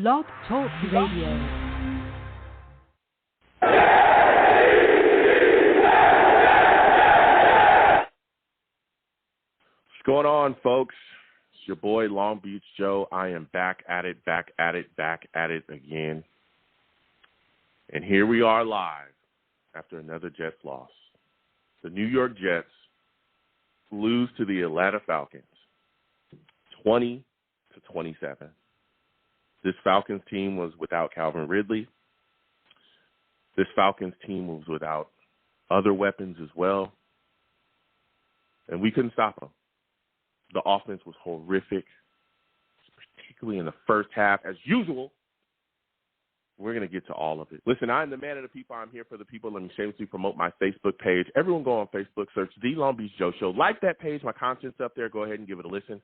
Blog Talk Radio. What's going on, folks? It's your boy, Long Beach Joe. I am back at it again. And here we are live after another Jets loss. The New York Jets lose to the Atlanta Falcons 20-27. This Falcons team was without Calvin Ridley. This Falcons team was without other weapons as well. And we couldn't stop them. The offense was horrific, particularly in the first half. As usual, we're going to get to all of it. Listen, I'm the man of the people. I'm here for the people. Let me shamelessly promote my Facebook page. Everyone go on Facebook, search The Long Beach Joe Show. Like that page. My content's up there. Go ahead and give it a listen.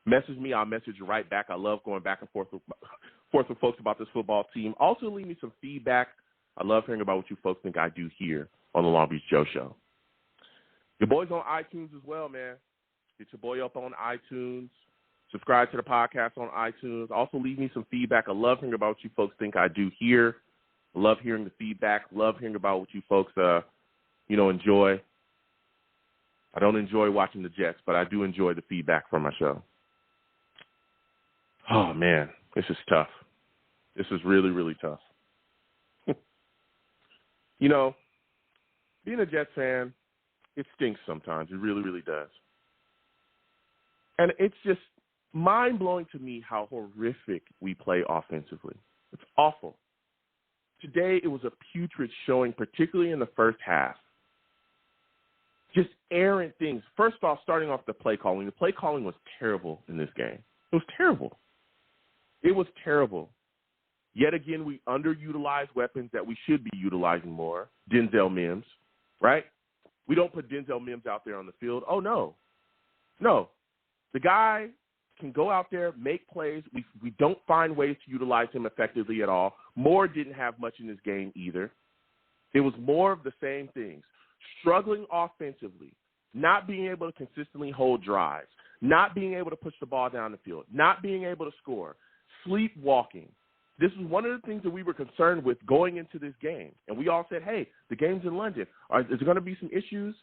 Message me. I'll message you right back. I love going back and forth with folks about this football team. Also, leave me some feedback. I love hearing about what you folks think I do here on the Long Beach Joe Show. Your boy's on iTunes as well, man. Get your boy up on iTunes. Subscribe to the podcast on iTunes. Also, leave me some feedback. I love hearing about what you folks think I do here. I love hearing the feedback. Love hearing about what you folks, enjoy. I don't enjoy watching the Jets, but I do enjoy the feedback from my show. Oh, man, this is tough. This is really, really tough. Being a Jets fan, it stinks sometimes. It really, really does. And it's just mind-blowing to me how horrific we play offensively. It's awful. Today, it was a putrid showing, particularly in the first half. Just errant things. First off, starting off the play calling. The play calling was terrible in this game. It was terrible. It was terrible. Yet again, we underutilized weapons that we should be utilizing more. Denzel Mims, right? We don't put Denzel Mims out there on the field. Oh, no. No. The guy can go out there, make plays. We don't find ways to utilize him effectively at all. Moore didn't have much in this game either. It was more of the same things. Struggling offensively, not being able to consistently hold drives, not being able to push the ball down the field, not being able to score, sleepwalking. This was one of the things that we were concerned with going into this game. And we all said, hey, the game's in London. Is there going to be some issues?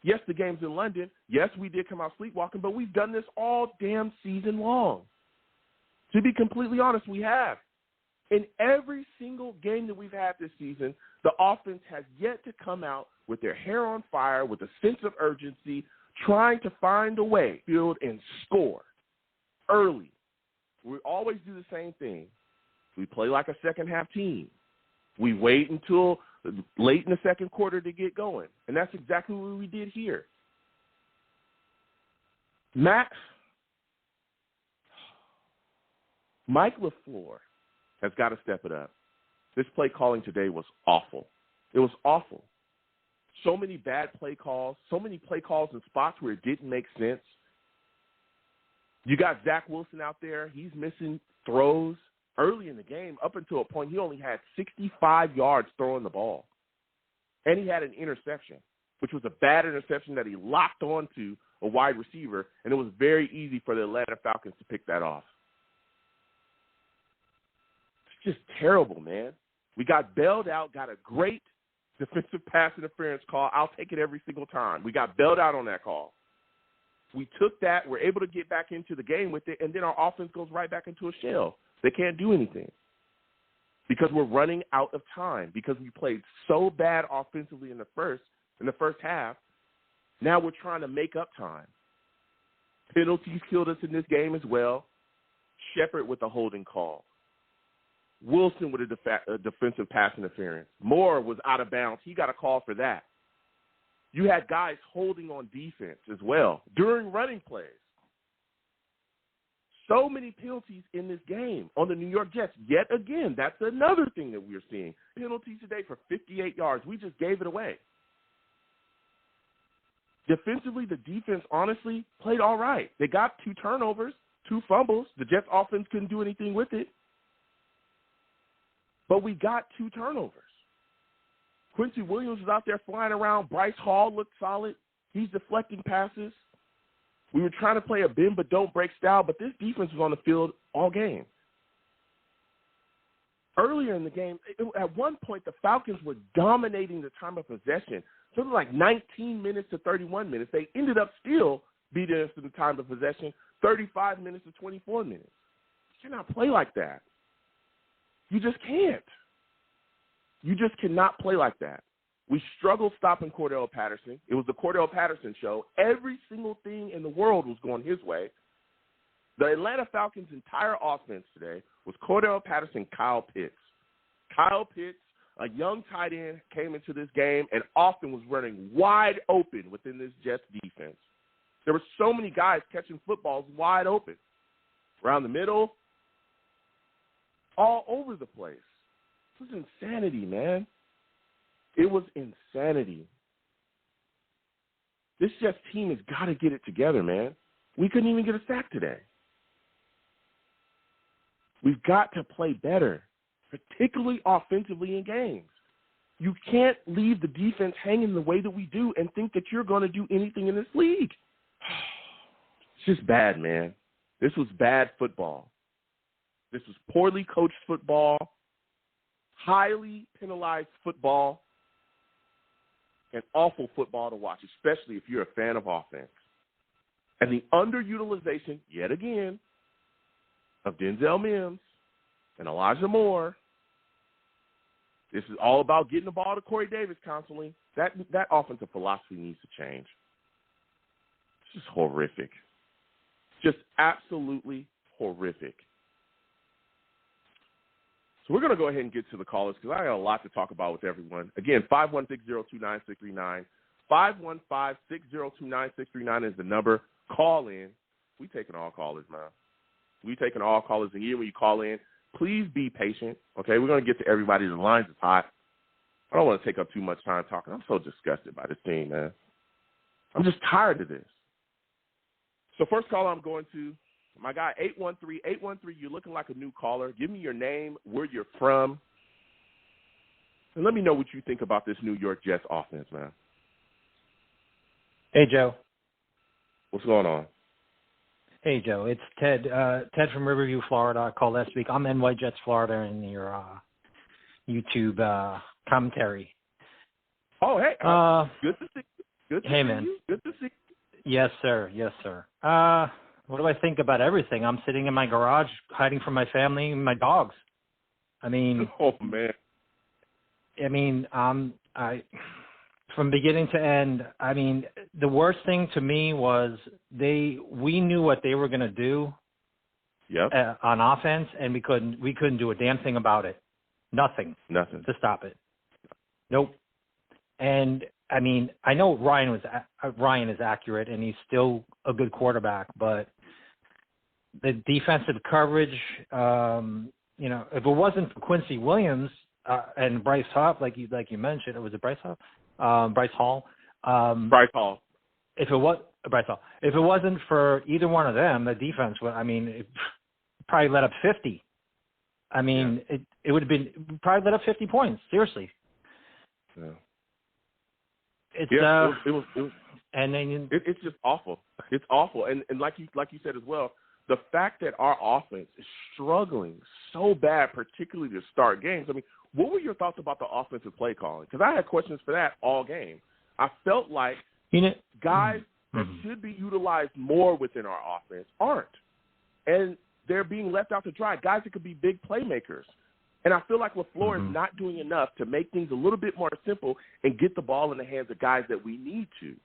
Yes, the game's in London. Yes, we did come out sleepwalking, but we've done this all damn season long. To be completely honest, we have. In every single game that we've had this season, the offense has yet to come out with their hair on fire, with a sense of urgency, trying to find a way, field, and score early. We always do the same thing. We play like a second-half team. We wait until late in the second quarter to get going, and that's exactly what we did here. Mike LaFleur has got to step it up. This play calling today was awful. It was awful. So many bad play calls, so many play calls in spots where it didn't make sense. You got Zach Wilson out there. He's missing throws. Early in the game, up until a point, he only had 65 yards throwing the ball. And he had an interception, which was a bad interception that he locked onto a wide receiver, and it was very easy for the Atlanta Falcons to pick that off. It's just terrible, man. We got bailed out, got a great defensive pass interference call. I'll take it every single time. We got bailed out on that call. We took that, we're able to get back into the game with it, and then our offense goes right back into a shell. They can't do anything because we're running out of time, because we played so bad offensively in the first half. Now we're trying to make up time. Penalties killed us in this game as well. Shepard with a holding call. Wilson with a defensive pass interference. Moore was out of bounds. He got a call for that. You had guys holding on defense as well during running plays. So many penalties in this game on the New York Jets. Yet again, that's another thing that we're seeing. Penalties today for 58 yards. We just gave it away. Defensively, the defense honestly played all right. They got 2 turnovers, 2 fumbles. The Jets offense couldn't do anything with it. But we got 2 turnovers. Quincy Williams was out there flying around. Bryce Hall looked solid. He's deflecting passes. We were trying to play a bend but don't break style, but this defense was on the field all game. earlier in the game, at one point, the Falcons were dominating the time of possession. Something like 19 minutes to 31 minutes. They ended up still beating us in the time of possession, 35 minutes to 24 minutes. You cannot play like that. You just can't. You just cannot play like that. We struggled stopping Cordell Patterson. It was the Cordell Patterson show. Every single thing in the world was going his way. The Atlanta Falcons' entire offense today was Cordell Patterson, Kyle Pitts. Kyle Pitts, a young tight end, came into this game and often was running wide open within this Jets defense. There were so many guys catching footballs wide open, around the middle, all over the place. It was insanity, man. It was insanity. This Jets team has got to get it together, man. We couldn't even get a sack today. We've got to play better, particularly offensively in games. You can't leave the defense hanging the way that we do and think that you're going to do anything in this league. It's just bad, man. This was bad football. This was poorly coached football, highly penalized football, and awful football to watch, especially if you're a fan of offense. And the underutilization, yet again, of Denzel Mims and Elijah Moore. This is all about getting the ball to Corey Davis constantly. That offensive philosophy needs to change. It's just horrific. Just absolutely horrific. So we're going to go ahead and get to the callers because I got a lot to talk about with everyone. Again, 516-029-639. 515-602-9639 is the number. Call in. We taking all callers, man. We taking all callers. And here when you call in, please be patient, okay? We're going to get to everybody. The lines is hot. I don't want to take up too much time talking. I'm so disgusted by this team, man. I'm just tired of this. So first call I'm going to, my guy, 813. 813, you're looking like a new caller. Give me your name, where you're from, and let me know what you think about this New York Jets offense, man. Hey, Joe. What's going on? Hey, Joe. It's Ted. Ted from Riverview, Florida. I called last week. I'm NY Jets, Florida, in your YouTube commentary. Oh, hey. Good to see you. Good to see man. you. Good to see you. Yes, sir. Yes, sir. What do I think about everything? I'm sitting in my garage hiding from my family and my dogs. I mean, oh, man. I mean, from beginning to end, I mean, the worst thing to me was we knew what they were going to do on offense, and we couldn't do a damn thing about it. Nothing to stop it. Nope. And I mean, I know Ryan is accurate, and he's still a good quarterback, but the defensive coverage, if it wasn't for Quincy Williams and Bryce Hall, like you mentioned, it was Bryce Hall. Bryce Hall. Bryce Hall. If it wasn't for either one of them, the defense would. I mean, it probably let up 50. I mean, it would have been probably let up 50 points. Seriously. Yeah. It's it was and then it's just awful. It's awful, and like you said as well, the fact that our offense is struggling so bad, particularly to start games. I mean, what were your thoughts about the offensive play calling? Because I had questions for that all game. I felt like guys that should be utilized more within our offense aren't, and they're being left out to dry. Guys that could be big playmakers. And I feel like LaFleur is not doing enough to make things a little bit more simple and get the ball in the hands of guys that we need to.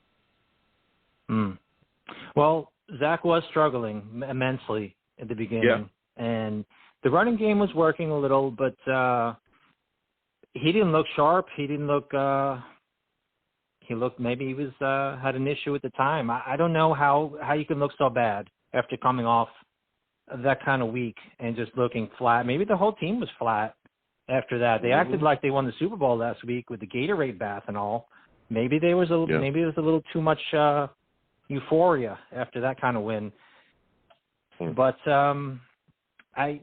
Well, Zach was struggling immensely at the beginning, and the running game was working a little, but he didn't look sharp. He didn't look. He looked maybe he was had an issue at the time. I don't know how you can look so bad after coming off that kind of week and just looking flat. Maybe the whole team was flat after that. They acted like they won the Super Bowl last week with the Gatorade bath and all. Maybe there was maybe it was a little too much euphoria after that kind of win. But I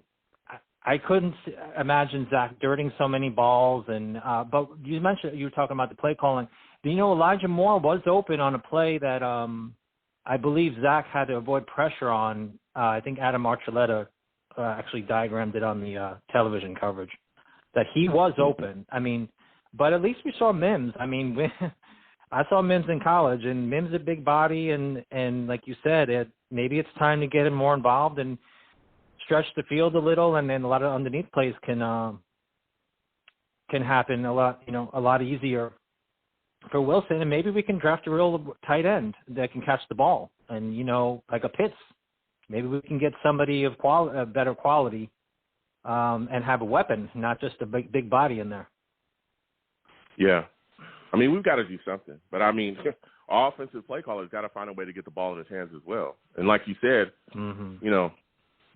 couldn't imagine Zach dirting so many balls. And but you mentioned you were talking about the play calling. Do you know Elijah Moore was open on a play that I believe Zach had to avoid pressure on. I think Adam Archuleta actually diagrammed it on the television coverage. that he was open. I mean, but at least we saw Mims. I mean, I saw Mims in college, and Mims a big body, and like you said, maybe it's time to get him more involved and stretch the field a little, and then a lot of underneath plays can happen a lot easier for Wilson, and maybe we can draft a real tight end that can catch the ball, and like a Pitts. Maybe we can get somebody of better quality, and have a weapon, not just a big body in there. Yeah. I mean, we've got to do something. But, I mean, our offensive play caller's got to find a way to get the ball in his hands as well. And like you said,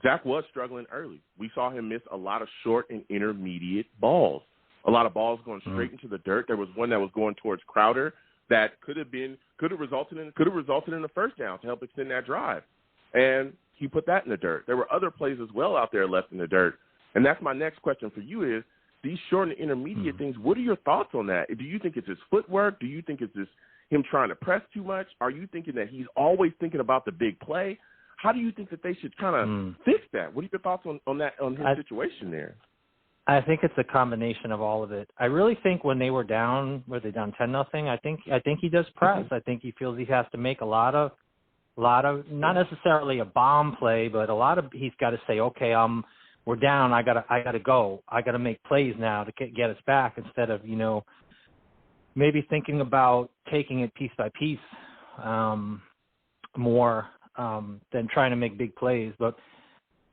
Zach was struggling early. We saw him miss a lot of short and intermediate balls, a lot of balls going straight into the dirt. There was one that was going towards Crowder that could have resulted in a first down to help extend that drive. And he put that in the dirt. There were other plays as well out there left in the dirt. And that's my next question for you is, these short and intermediate things, what are your thoughts on that? Do you think it's his footwork? Do you think it's just him trying to press too much? Are you thinking that he's always thinking about the big play? How do you think that they should kind of fix that? What are your thoughts on his situation there? I think it's a combination of all of it. I really think when they were down 10-0? I think he does press. I think he feels he has to make a lot of not necessarily a bomb play, but he's got to say, okay, we're down. I gotta go. I gotta make plays now to get us back instead of maybe thinking about taking it piece by piece more than trying to make big plays. But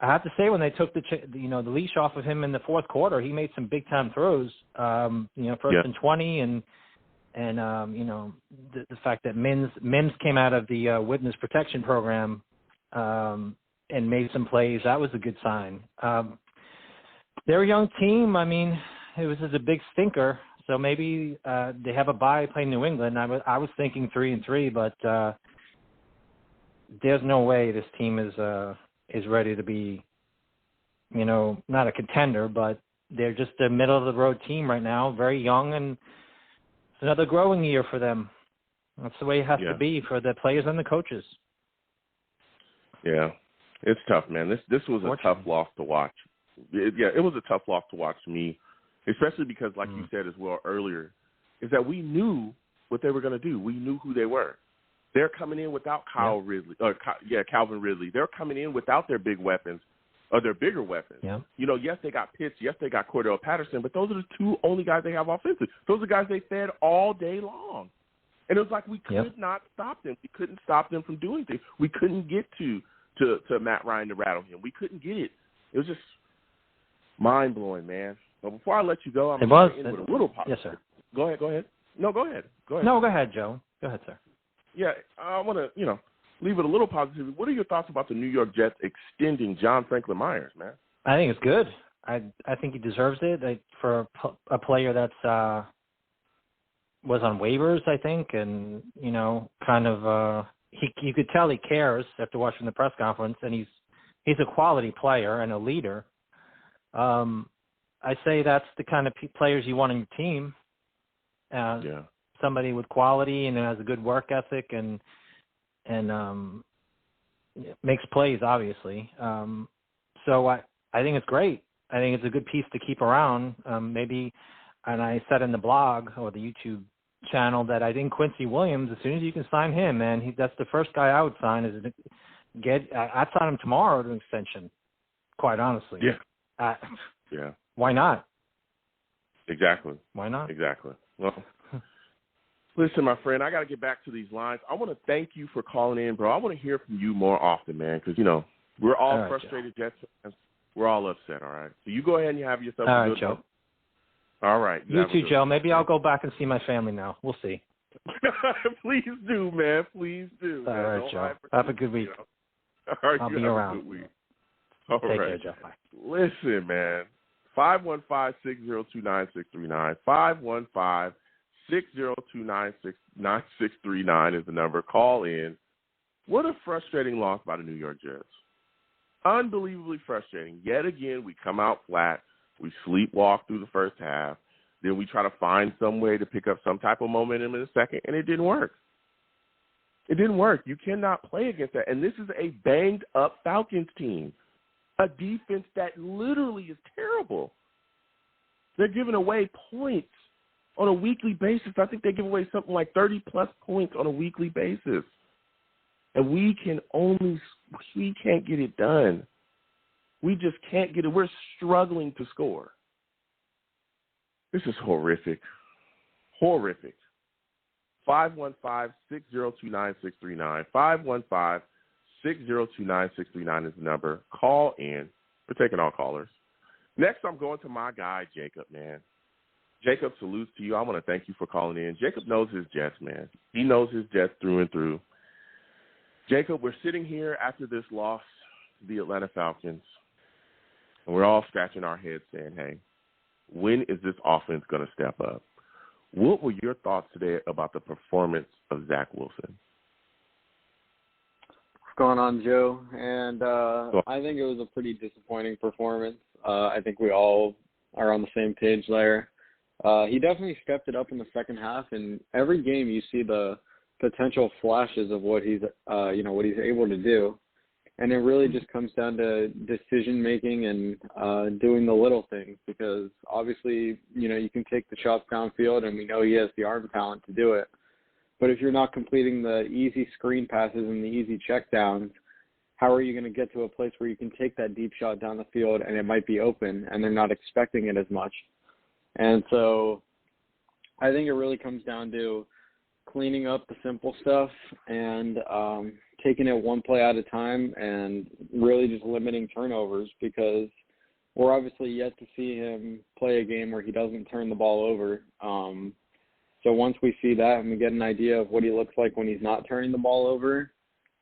I have to say, when they took the leash off of him in the fourth quarter, he made some big time throws. First and 20, and the fact that Mims came out of the witness protection program. And made some plays. That was a good sign. They're a young team. I mean, it was just a big stinker. So maybe they have a bye playing New England. I was thinking 3-3, but there's no way this team is ready to be, not a contender, but they're just a middle of the road team right now. Very young, and it's another growing year for them. That's the way it has to be for the players and the coaches. Yeah. It's tough, man. This was a tough loss to watch. It was a tough loss to watch to me, especially because, like you said as well earlier, is that we knew what they were going to do. We knew who they were. They're coming in without Calvin Ridley. They're coming in without their big weapons or their bigger weapons. Yeah. Yes, they got Pitts. Yes, they got Cordell Patterson, but those are the two only guys they have offensively. Those are guys they fed all day long. And it was like we could not stop them. We couldn't stop them from doing things. We couldn't get to Matt Ryan to rattle him. We couldn't get it. It was just mind-blowing, man. But before I let you go, I'm going to end with a little positive. Yes, sir. Go ahead. No, go ahead. No, go ahead, Joe. Go ahead, sir. Yeah, I want to, leave it a little positive. What are your thoughts about the New York Jets extending John Franklin Myers, man? I think it's good. I think he deserves it for a player that's was on waivers, I think, and, kind of you could tell he cares after watching the press conference, and he's a quality player and a leader. I say that's the kind of players you want on your team. Somebody with quality and has a good work ethic and makes plays, obviously. So I think it's great. I think it's a good piece to keep around. Maybe, and I said in the blog or the YouTube channel that I think Quincy Williams, as soon as you can sign him, man, that's the first guy I would sign. I'd sign him tomorrow to an extension, quite honestly. Yeah. Why not? Exactly. Why not? Exactly. Well, listen, my friend, I got to get back to these lines. I want to thank you for calling in, bro. I want to hear from you more often, man, because, we're all frustrated Jets fans. We're all upset, all right? So you go ahead and you have yourself a good Joe. one. All right. You too, Joe. Maybe I'll go back and see my family now. We'll see. Please do, man. Please do. All right, Joe. Have a good week. All right, I'll be around. All Take right. care, Joe. Bye. Listen, man. 515-602-9639. 515-602-9639 is the number. Call in. What a frustrating loss by the New York Jets. Unbelievably frustrating. Yet again, we come out flat. We sleepwalk through the first half. Then we try to find some way to pick up some type of momentum in the second, and it didn't work. It didn't work. You cannot play against that. And this is a banged-up Falcons team, a defense that literally is terrible. They're giving away points on a weekly basis. I think they give away something like 30-plus points on a weekly basis. And we can't get it done. We just can't get it. We're struggling to score. This is horrific. Horrific. 515-602-9639. 515-602-9639 is the number. Call in. We're taking all callers. Next, I'm going to my guy, Jacob, man. Jacob, salutes to you. I want to thank you for calling in. Jacob knows his Jets, man. He knows his Jets through and through. Jacob, we're sitting here after this loss to the Atlanta Falcons, and we're all scratching our heads saying, hey, when is this offense going to step up? What were your thoughts today about the performance of Zach Wilson? What's going on, Joe? And I think it was a pretty disappointing performance. I think we all are on the same page there. He definitely stepped it up in the second half, and every game you see the potential flashes of what he's able to do. And it really just comes down to decision making and doing the little things, because obviously, you can take the shots downfield, and we know he has the arm talent to do it. But if you're not completing the easy screen passes and the easy checkdowns, how are you going to get to a place where you can take that deep shot down the field and it might be open and they're not expecting it as much? And so I think it really comes down to cleaning up the simple stuff and taking it one play at a time and really just limiting turnovers, because we're obviously yet to see him play a game where he doesn't turn the ball over. So once we see that and we get an idea of what he looks like when he's not turning the ball over,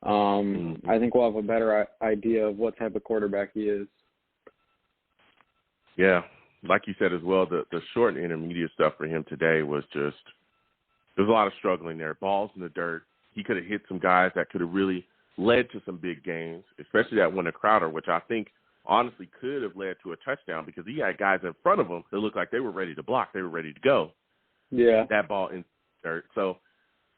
I think we'll have a better idea of what type of quarterback he is. Yeah, like you said as well, the short and intermediate stuff for him today was just – there's a lot of struggling there. Balls in the dirt. He could have hit some guys that could have really led to some big games, especially that one to Crowder, which I think honestly could have led to a touchdown, because he had guys in front of him that looked like they were ready to block. They were ready to go. Yeah. That ball in the dirt. So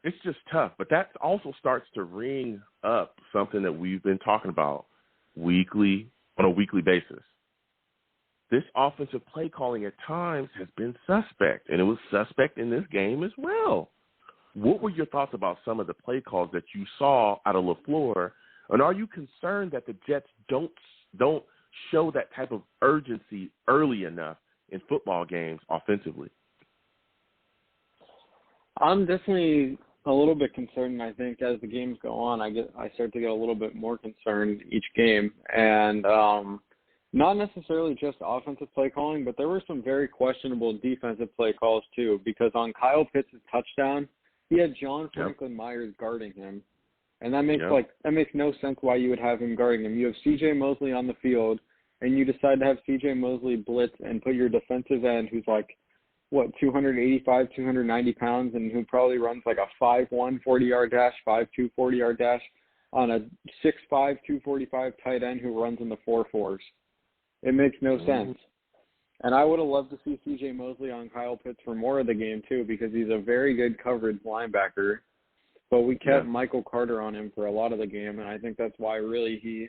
it's just tough. But that also starts to ring up something that we've been talking about on a weekly basis. This offensive play calling at times has been suspect, and it was suspect in this game as well. What were your thoughts about some of the play calls that you saw out of LaFleur, and are you concerned that the Jets don't show that type of urgency early enough in football games offensively? I'm definitely a little bit concerned. I think as the games go on, I start to get a little bit more concerned each game, and not necessarily just offensive play calling, but there were some very questionable defensive play calls too, because on Kyle Pitts' touchdown, he had John Franklin Myers guarding him. And that makes no sense why you would have him guarding him. You have C.J. Mosley on the field, and you decide to have C.J. Mosley blitz and put your defensive end, who's 285, 290 pounds, and who probably runs like a 5'1", 40-yard dash, 5'2", 40-yard dash, on a 6'5", 245 tight end who runs in the 4.4s. It makes no sense. And I would have loved to see C.J. Mosley on Kyle Pitts for more of the game, too, because he's a very good coverage linebacker. But we kept Michael Carter on him for a lot of the game, and I think that's why really he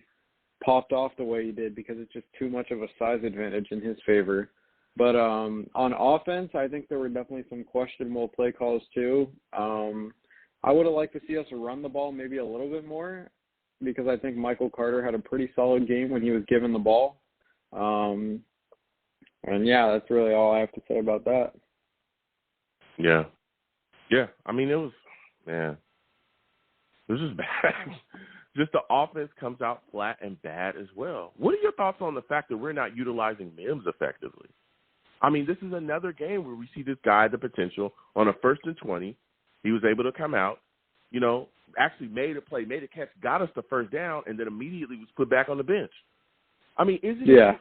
popped off the way he did, because it's just too much of a size advantage in his favor. But on offense, I think there were definitely some questionable play calls, too. I would have liked to see us run the ball maybe a little bit more, because I think Michael Carter had a pretty solid game when he was given the ball. And yeah, that's really all I have to say about that. Yeah. Yeah. I mean, it was just bad. Just the offense comes out flat and bad as well. What are your thoughts on the fact that we're not utilizing Mims effectively? I mean, this is another game where we see this guy, the potential, on a 1st and 20. He was able to come out, actually made a play, made a catch, got us the first down, and then immediately was put back on the bench. I mean,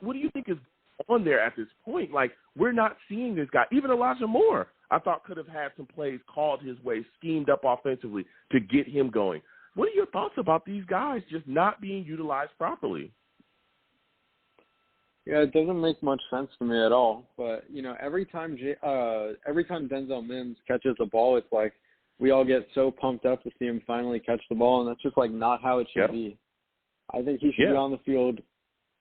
what do you think is on there at this point? Like, we're not seeing this guy. Even Elijah Moore, I thought, could have had some plays called his way, schemed up offensively to get him going. What are your thoughts about these guys just not being utilized properly? Yeah, it doesn't make much sense to me at all. But, every time Denzel Mims catches the ball, it's like we all get so pumped up to see him finally catch the ball, and that's just, not how it should be. I think he should be on the field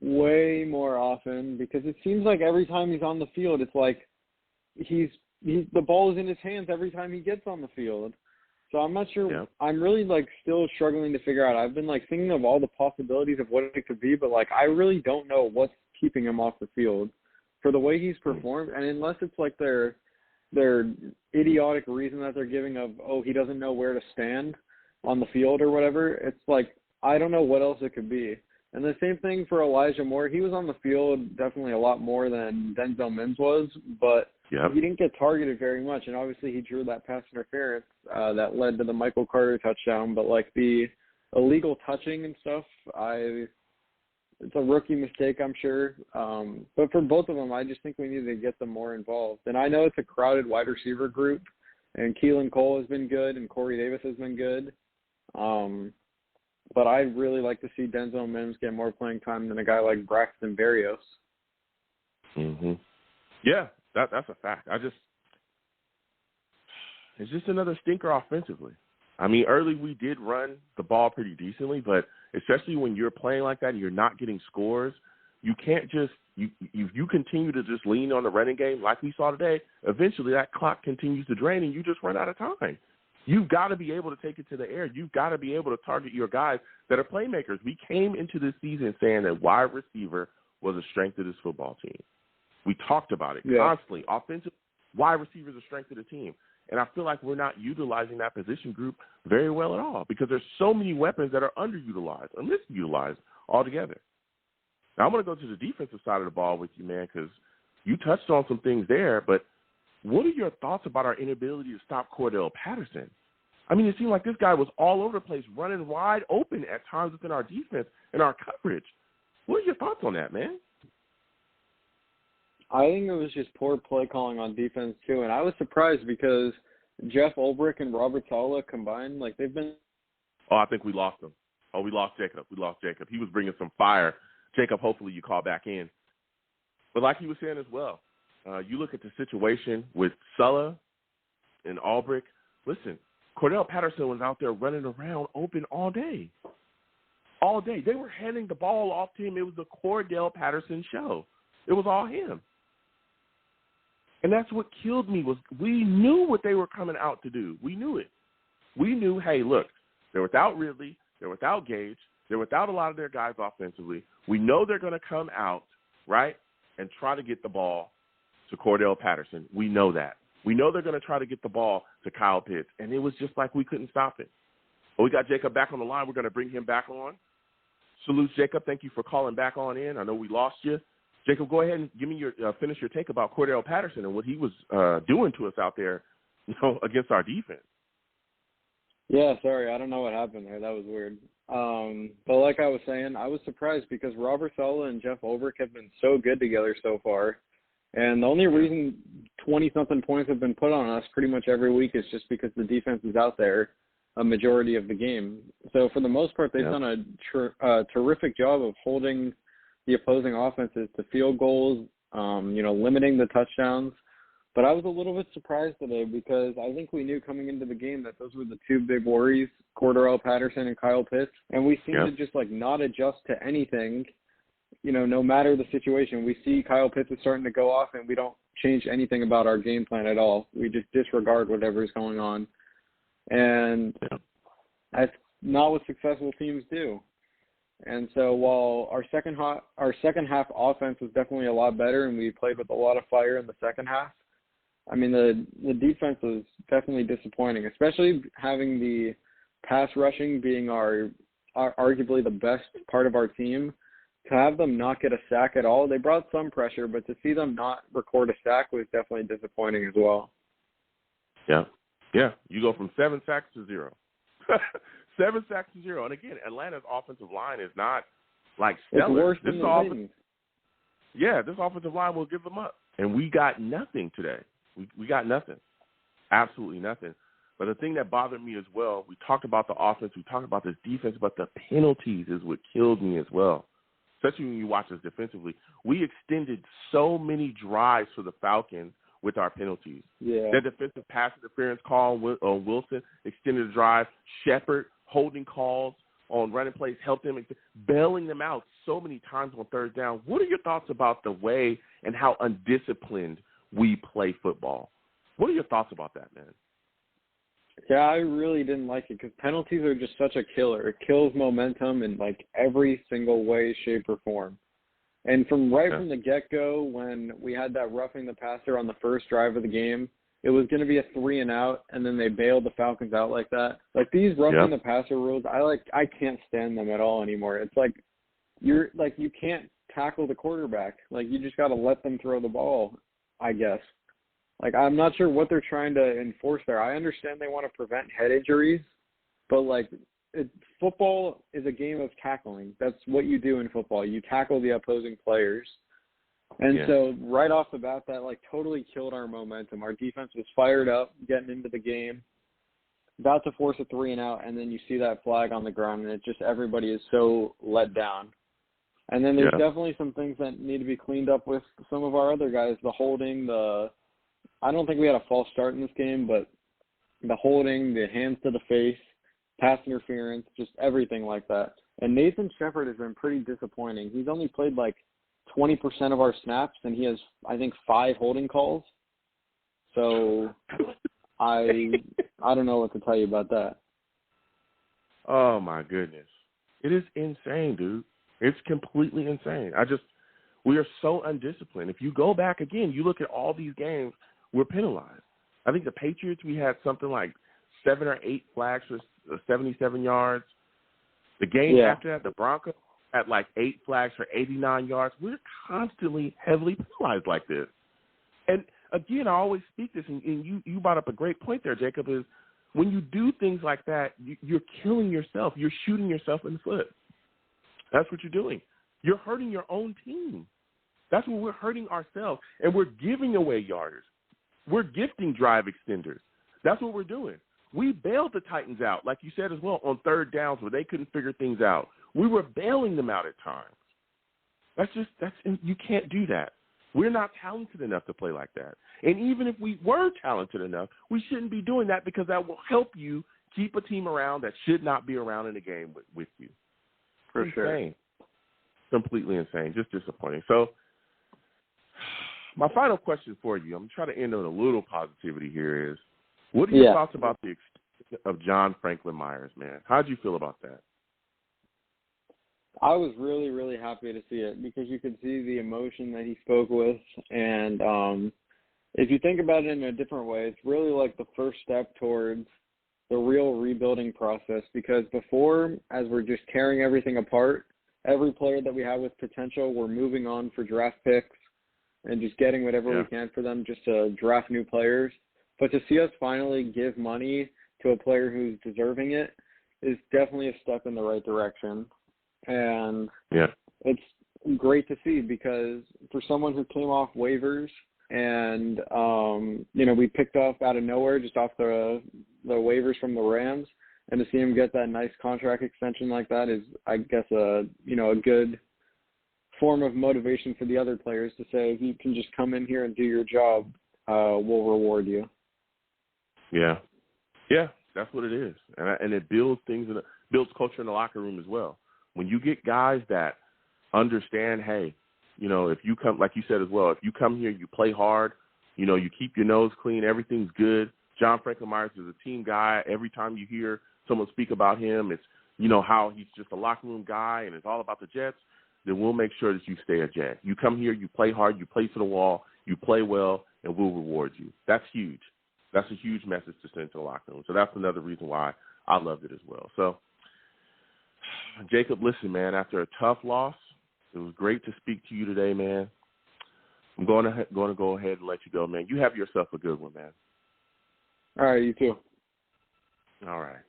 way more often, because it seems like every time he's on the field, it's like the ball is in his hands every time he gets on the field. So I'm not sure. Yeah. I'm really, still struggling to figure out. I've been, thinking of all the possibilities of what it could be, but, I really don't know what's keeping him off the field for the way he's performed. And unless it's, their idiotic reason that they're giving of, he doesn't know where to stand on the field or whatever, it's I don't know what else it could be. And the same thing for Elijah Moore. He was on the field definitely a lot more than Denzel Mims was, but he didn't get targeted very much. And obviously he drew that pass interference that led to the Michael Carter touchdown. But the illegal touching and stuff, it's a rookie mistake, I'm sure. But for both of them, I just think we need to get them more involved. And I know it's a crowded wide receiver group, and Keelan Cole has been good, and Corey Davis has been good. But I'd really like to see Denzel Mims get more playing time than a guy like Braxton Berrios. Mm-hmm. Yeah, that's a fact. It's just another stinker offensively. I mean, early we did run the ball pretty decently, but especially when you're playing like that and you're not getting scores, you can't just you continue to just lean on the running game like we saw today. Eventually, that clock continues to drain and you just run out of time. You've got to be able to take it to the air. You've got to be able to target your guys that are playmakers. We came into this season saying that wide receiver was a strength of this football team. We talked about it constantly. Offensive wide receivers are a strength of the team. And I feel like we're not utilizing that position group very well at all because there's so many weapons that are underutilized or misutilized altogether. Now, I'm going to go to the defensive side of the ball with you, man, because you touched on some things there, but what are your thoughts about our inability to stop Cordell Patterson? I mean, it seemed like this guy was all over the place, running wide open at times within our defense and our coverage. What are your thoughts on that, man? I think it was just poor play calling on defense, too. And I was surprised because Jeff Ulbrich and Robert Saleh combined, they've been. Oh, I think we lost him. Oh, we lost Jacob. He was bringing some fire. Jacob, hopefully you call back in. But like he was saying as well, you look at the situation with Saleh and Ulbrich. Listen, Cordell Patterson was out there running around open all day. All day. They were handing the ball off to him. It was the Cordell Patterson show. It was all him. And that's what killed me was we knew what they were coming out to do. We knew it. We knew, hey, look, they're without Ridley. They're without Gage. They're without a lot of their guys offensively. We know they're going to come out, right, and try to get the ball to Cordell Patterson. We know that. We know they're going to try to get the ball to Kyle Pitts. And it was just like we couldn't stop it. Well, we got Jacob back on the line. We're going to bring him back on. Salute, Jacob. Thank you for calling back on in. I know we lost you. Jacob, go ahead and give me your finish your take about Cordell Patterson and what he was doing to us out there, against our defense. Yeah, sorry, I don't know what happened there. That was weird. But like I was saying, I was surprised because Robert Saleh and Jeff Ulbrich have been so good together so far. And the only reason 20-something points have been put on us pretty much every week is just because the defense is out there a majority of the game. So for the most part, they've done a terrific job of holding the opposing offenses to field goals, limiting the touchdowns. But I was a little bit surprised today because I think we knew coming into the game that those were the two big worries, Cordell Patterson and Kyle Pitts. And we seem to just not adjust to anything, no matter the situation. We see Kyle Pitts is starting to go off and we don't change anything about our game plan at all. We just disregard whatever is going on. And that's not what successful teams do. And so while our second half offense was definitely a lot better and we played with a lot of fire in the second half, I mean, the defense was definitely disappointing, especially having the pass rushing being our arguably the best part of our team. To have them not get a sack at all, they brought some pressure, but to see them not record a sack was definitely disappointing as well. Yeah. You go from 7 sacks to 0. 7 sacks to 0. And again, Atlanta's offensive line is not stellar. It's worse than the Titans. Yeah, this offensive line will give them up. And we got nothing today. We got nothing. Absolutely nothing. But the thing that bothered me as well, we talked about the offense, we talked about this defense, but the penalties is what killed me as well. Especially when you watch us defensively. We extended so many drives for the Falcons with our penalties. Yeah. That defensive pass interference call on Wilson extended the drive. Shepard holding calls on running plays, help them, bailing them out so many times on third down. What are your thoughts about the way and how undisciplined we play football? What are your thoughts about that, man? Yeah, I really didn't like it because penalties are just such a killer. It kills momentum in, like, every single way, shape, or form. And from the get-go, when we had that roughing the passer on the first drive of the game, it was going to be a 3-and-out, and then they bailed the Falcons out like that. Like, these roughing the passer rules, I can't stand them at all anymore. It's like you can't tackle the quarterback. Like, you just got to let them throw the ball, I guess. Like, I'm not sure what they're trying to enforce there. I understand they want to prevent head injuries, but, like, football is a game of tackling. That's what you do in football. You tackle the opposing players. And so right off the bat, that, like, totally killed our momentum. Our defense was fired up, getting into the game, about to force a 3-and-out, and then you see that flag on the ground, and it just everybody is so let down. And then there's definitely some things that need to be cleaned up with some of our other guys, the holding, I don't think we had a false start in this game, but the holding, the hands to the face, pass interference, just everything like that. And Nathan Shepard has been pretty disappointing. He's only played like 20% of our snaps, and he has, I think, 5 holding calls. So I don't know what to tell you about that. Oh, my goodness. It is insane, dude. It's completely insane. We are so undisciplined. If you go back again, you look at all these games, we're penalized. I think the Patriots, we had something like 7 or 8 flags for 77 yards. The game after that, the Broncos had like 8 flags for 89 yards. We're constantly heavily penalized like this. And again, I always speak this, and you brought up a great point there, Jacob, is when you do things like that, you're killing yourself. You're shooting yourself in the foot. That's what you're doing. You're hurting your own team. That's when we're hurting ourselves, and we're giving away yarders. We're gifting drive extenders. That's what we're doing. We bailed the Titans out, like you said as well, on third downs where they couldn't figure things out. We were bailing them out at times. You can't do that. We're not talented enough to play like that. And even if we were talented enough, we shouldn't be doing that because that will help you keep a team around that should not be around in the game with you. For insane. Sure. Completely insane. Just disappointing. So my final question for you, I'm trying to end on a little positivity here, is what are your thoughts about the extension of John Franklin Myers, man? How did you feel about that? I was really, really happy to see it because you could see the emotion that he spoke with. And if you think about it in a different way, it's really like the first step towards the real rebuilding process, because before, as we're just tearing everything apart, every player that we have with potential, we're moving on for draft picks and just getting whatever we can for them just to draft new players. But to see us finally give money to a player who's deserving it is definitely a step in the right direction. And it's great to see because for someone who came off waivers and, we picked up out of nowhere just off the waivers from the Rams, and to see him get that nice contract extension like that is, I guess, a good form of motivation for the other players to say, if you can just come in here and do your job, we'll reward you. Yeah, that's what it is, and it builds things, and it builds culture in the locker room as well. When you get guys that understand, hey, if you come, like you said as well, if you come here, you play hard, you keep your nose clean, everything's good. John Franklin Myers is a team guy. Every time you hear someone speak about him, it's, how he's just a locker room guy and it's all about the Jets, then we'll make sure that you stay a Jet. You come here, you play hard, you play to the wall, you play well, and we'll reward you. That's huge. That's a huge message to send to the locker room. So that's another reason why I loved it as well. So, Jacob, listen, man, after a tough loss, it was great to speak to you today, man. I'm going to go ahead and let you go, man. You have yourself a good one, man. All right, you too. All right.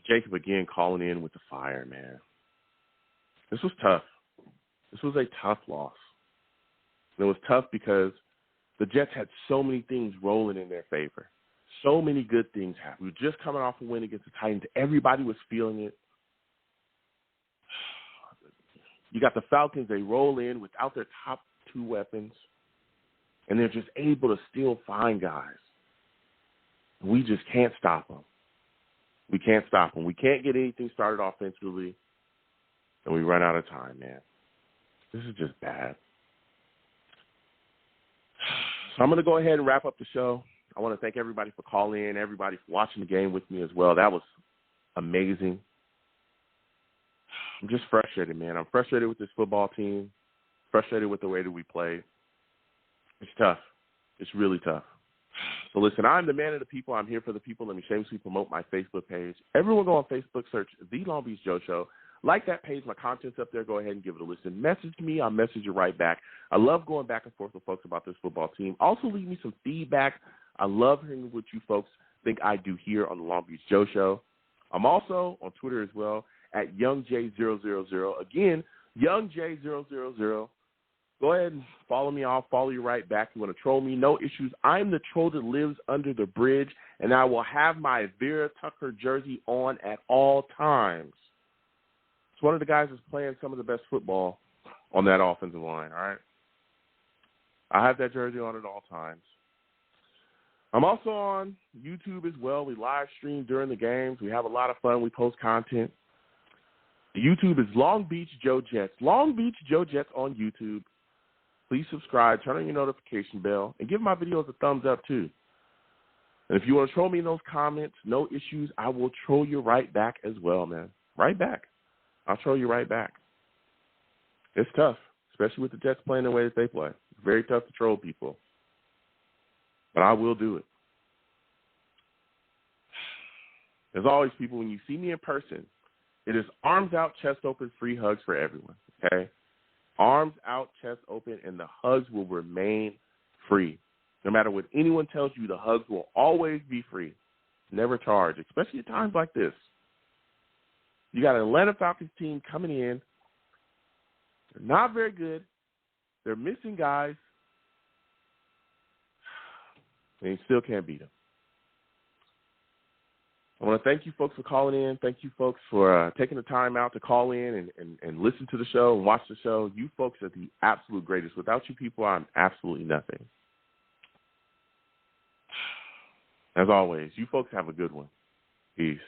Jacob again calling in with the fire, man. This was tough. This was a tough loss. And it was tough because the Jets had so many things rolling in their favor. So many good things happened. We were just coming off a win against the Titans. Everybody was feeling it. You got the Falcons. They roll in without their top 2 weapons, and they're just able to still find guys. We just can't stop them. We can't stop them. We can't get anything started offensively, and we run out of time, man. This is just bad. So I'm going to go ahead and wrap up the show. I want to thank everybody for calling in, everybody for watching the game with me as well. That was amazing. I'm just frustrated, man. I'm frustrated with this football team, frustrated with the way that we play. It's tough. It's really tough. So listen, I'm the man of the people. I'm here for the people. Let me shamelessly promote my Facebook page. Everyone go on Facebook, search The Long Beach Joe Show. Like that page. My content's up there. Go ahead and give it a listen. Message me. I'll message you right back. I love going back and forth with folks about this football team. Also leave me some feedback. I love hearing what you folks think I do here on the Long Beach Joe Show. I'm also on Twitter as well at YoungJ000. Again, YoungJ000. Go ahead and follow me. I'll follow you right back. You want to troll me? No issues. I'm the troll that lives under the bridge, and I will have my Vera Tucker jersey on at all times. It's one of the guys that's playing some of the best football on that offensive line, all right? I have that jersey on at all times. I'm also on YouTube as well. We live stream during the games. We have a lot of fun. We post content. The YouTube is Long Beach Joe Jets. Long Beach Joe Jets on YouTube. Please subscribe, turn on your notification bell, and give my videos a thumbs up too. And if you want to troll me in those comments, no issues, I will troll you right back as well, man. Right back. I'll troll you right back. It's tough, especially with the Jets playing the way that they play. It's very tough to troll people. But I will do it. As always, people, when you see me in person, it is arms out, chest open, free hugs for everyone, okay? Arms out, chest open, and the hugs will remain free. No matter what anyone tells you, the hugs will always be free. Never charge, especially at times like this. You got an Atlanta Falcons team coming in. They're not very good. They're missing guys. And you still can't beat them. I want to thank you folks for calling in. Thank you folks for taking the time out to call in and listen to the show and watch the show. You folks are the absolute greatest. Without you people, I'm absolutely nothing. As always, you folks have a good one. Peace.